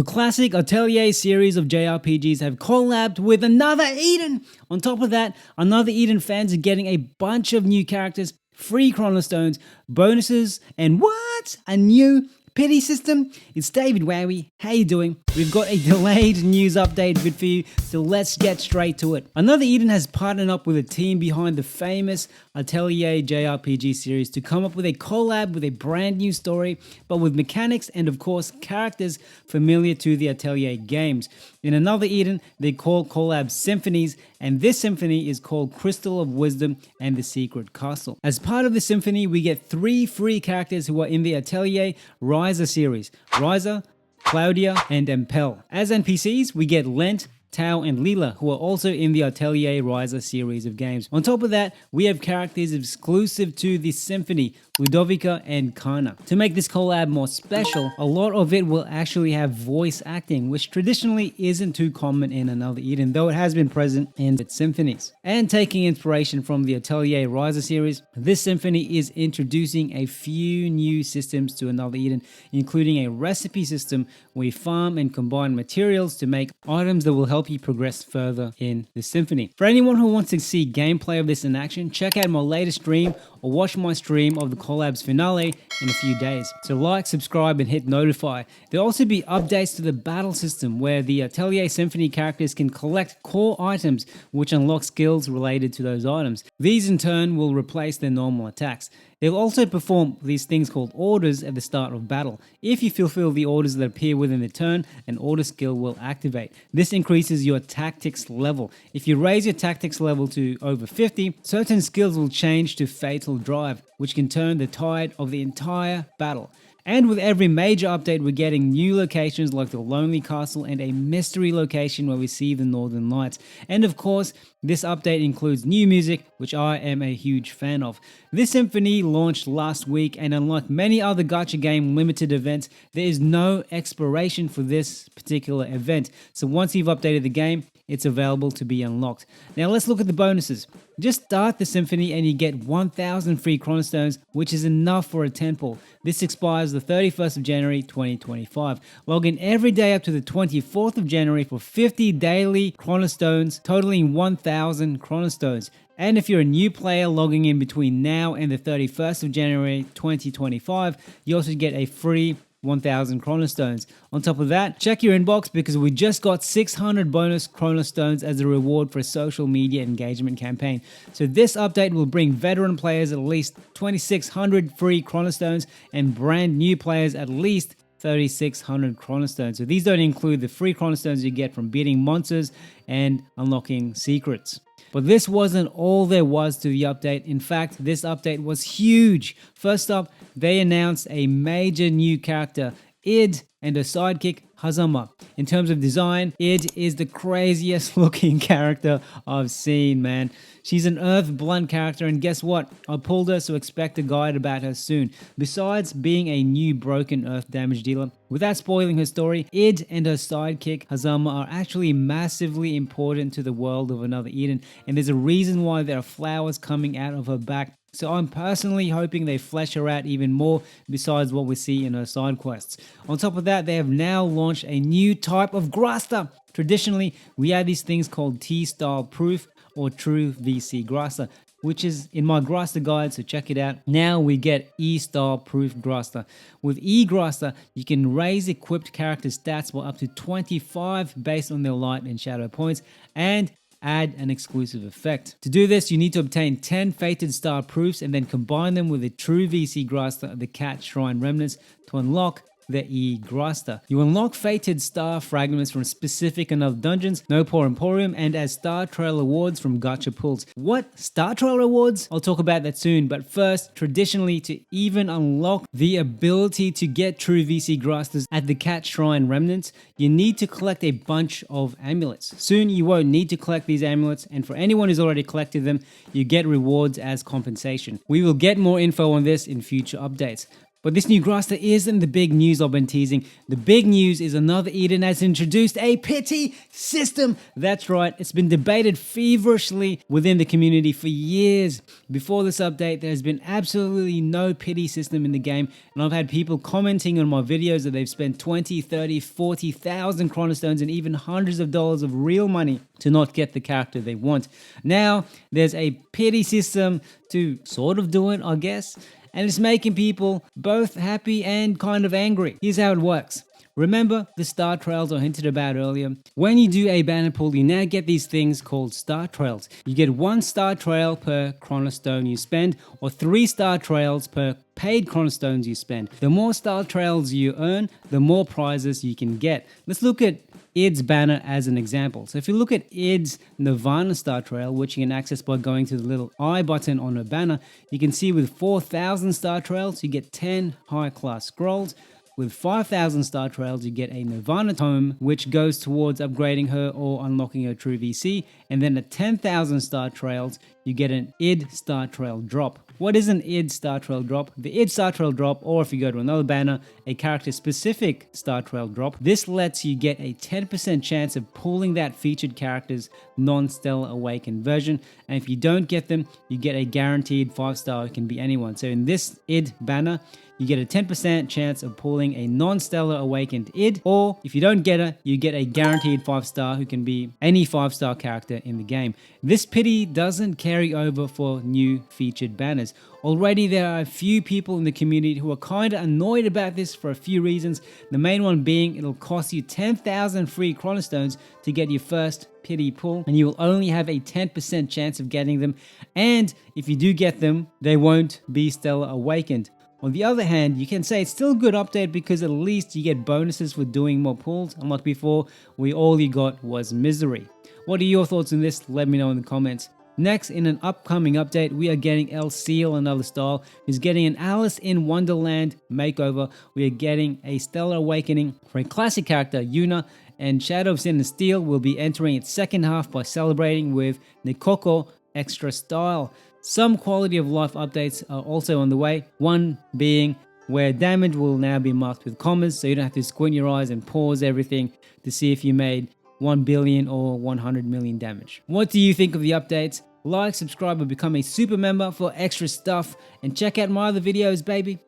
The classic Atelier series of JRPGs have collabed with another Eden. On top of that, another Eden fans are getting a bunch of new characters, free Chronos stones, bonuses, and what? A new pity system? It's David Wowee. How you doing? We've got a delayed news update vid for you, so let's get straight to it. Another Eden has partnered up with a team behind the famous Atelier JRPG series to come up with a collab with a brand new story, but with mechanics and of course characters familiar to the Atelier games. In Another Eden, they call collabs symphonies, and this symphony is called Crystal of Wisdom and the Secret Castle. As part of the symphony, we get 3 free characters who are in the Atelier Ryza series: Ryza, Claudia, and Empel. As NPCs, we get Lent, Tao, and Leela, who are also in the Atelier Ryza series of games. On top of that, we have characters exclusive to the Symphony, Ludovica and Kana. To make this collab more special, a lot of it will actually have voice acting, which traditionally isn't too common in Another Eden, though it has been present in its symphonies. And taking inspiration from the Atelier Ryza series, this symphony is introducing a few new systems to Another Eden, including a recipe system where you farm and combine materials to make items that will help you progress further in the symphony. For anyone who wants to see gameplay of this in action, check out my latest stream or watch my stream of the collab's finale in a few days. So like, subscribe, and hit notify. There'll also be updates to the battle system where the Atelier Symphony characters can collect core items which unlock skills related to those items. These in turn will replace their normal attacks. They'll also perform these things called orders at the start of battle. If you fulfill the orders that appear within the turn, an order skill will activate. This increases your tactics level. If you raise your tactics level to over 50, certain skills will change to Fatal Drive, which can turn the tide of the entire battle. And with every major update, we're getting new locations like the Lonely Castle and a mystery location where we see the Northern Lights. And of course, this update includes new music, which I am a huge fan of. This symphony launched last week, and unlike many other gacha game limited events, there is no expiration for this particular event. So once you've updated the game, it's available to be unlocked. Now let's look at the bonuses. Just start the symphony and you get 1000 free Chronos stones, which is enough for a 10 pull. This expires the 31st of January 2025. Log in every day up to the 24th of January for 50 daily Chronos stones, totaling 1000 Chronos stones. And if you're a new player logging in between now and the 31st of January 2025, you also get a free 1000 Chronos stones. On top of that, check your inbox because we just got 600 bonus Chronos stones as a reward for a social media engagement campaign. So this update will bring veteran players at least 2600 free Chronos stones and brand new players at least 3600 Chronos stones. So these don't include the free Chronos stones you get from beating monsters and unlocking secrets. But this wasn't all there was to the update. In fact, this update was huge. First up, they announced a major new character, Id, and her sidekick, Hazama. In terms of design, Id is the craziest looking character I've seen, man. She's an Earth blunt character, and guess what? I pulled her, so expect a guide about her soon. Besides being a new broken Earth damage dealer, without spoiling her story, Id and her sidekick Hazama are actually massively important to the world of Another Eden, and there's a reason why there are flowers coming out of her back. So I'm personally hoping they flesh her out even more besides what we see in her side quests. On top of that, they have now launched a new type of grasta. Traditionally, we had these things called T-style proof or true VC grasta, which is in my grasta guide, so check it out. Now we get E-style proof grasta. With E-grasta, you can raise equipped character stats by up to 25 based on their light and shadow points, and add an exclusive effect. To do this, you need to obtain 10 Fated Star proofs and then combine them with the true VC Grasta of the Cat Shrine Remnants to unlock the E-Grasta. You unlock Fated Star fragments from specific Another dungeons, No Poor Emporium, and as Star Trail rewards from gacha pulls. What? Star Trail rewards? I'll talk about that soon, but first, traditionally, to even unlock the ability to get true VC Grastas at the Cat Shrine Remnants, you need to collect a bunch of amulets. Soon you won't need to collect these amulets, and for anyone who's already collected them, you get rewards as compensation. We will get more info on this in future updates. But this new grasta isn't the big news I've been teasing. The big news is another Eden has introduced a pity system. That's right, it's been debated feverishly within the community for years. Before this update, there's been absolutely no pity system in the game, and I've had people commenting on my videos that they've spent 20, 30, 40,000 chronostones and even hundreds of dollars of real money to not get the character they want. Now, there's a pity system to sort of do it, I guess. And it's making people both happy and kind of angry. Here's how it works. Remember the star trails I hinted about earlier? When you do a banner pull, you now get these things called star trails. You get 1 star trail per chronostone you spend, or 3 star trails per paid chronostones you spend. The more star trails you earn, the more prizes you can get. Let's look at id's banner as an example. So if you look at id's Nirvana star trail, which you can access by going to the little I button on her banner, you can see with 4,000 star trails, you get 10 high class scrolls. With 5,000 star trails, you get a Nirvana tome, which goes towards upgrading her or unlocking her true VC. And then at 10,000 star trails, you get an id star trail drop. What is an id star trail drop? The id star trail drop, or if you go to another banner, a character specific star trail drop. This lets you get a 10% chance of pulling that featured character's non-stellar awakened version. And if you don't get them, you get a guaranteed 5-star. It can be anyone. So in this id banner, you get a 10% chance of pulling a non-stellar awakened id, or if you don't get her, you get a guaranteed 5-star who can be any 5-star character in the game. This pity doesn't carry over for new featured banners. Already there are a few people in the community who are kind of annoyed about this for a few reasons. The main one being it'll cost you 10,000 free chronostones to get your first pity pull, and you will only have a 10% chance of getting them, and if you do get them, they won't be stellar awakened. On the other hand, you can say it's still a good update because at least you get bonuses for doing more pulls, unlike before, where all you got was misery. What are your thoughts on this? Let me know in the comments. Next, in an upcoming update, we are getting El Seal, another style, who's getting an Alice in Wonderland makeover. We are getting a Stellar Awakening for a classic character, Yuna, and Shadow of Sin and Steel will be entering its second half by celebrating with Nikoko Extra Style. Some quality of life updates are also on the way, one being where damage will now be marked with commas, so you don't have to squint your eyes and pause everything to see if you made 1 billion or 100 million damage. What do you think of the updates? Like, subscribe, or become a super member for extra stuff, and check out my other videos, baby.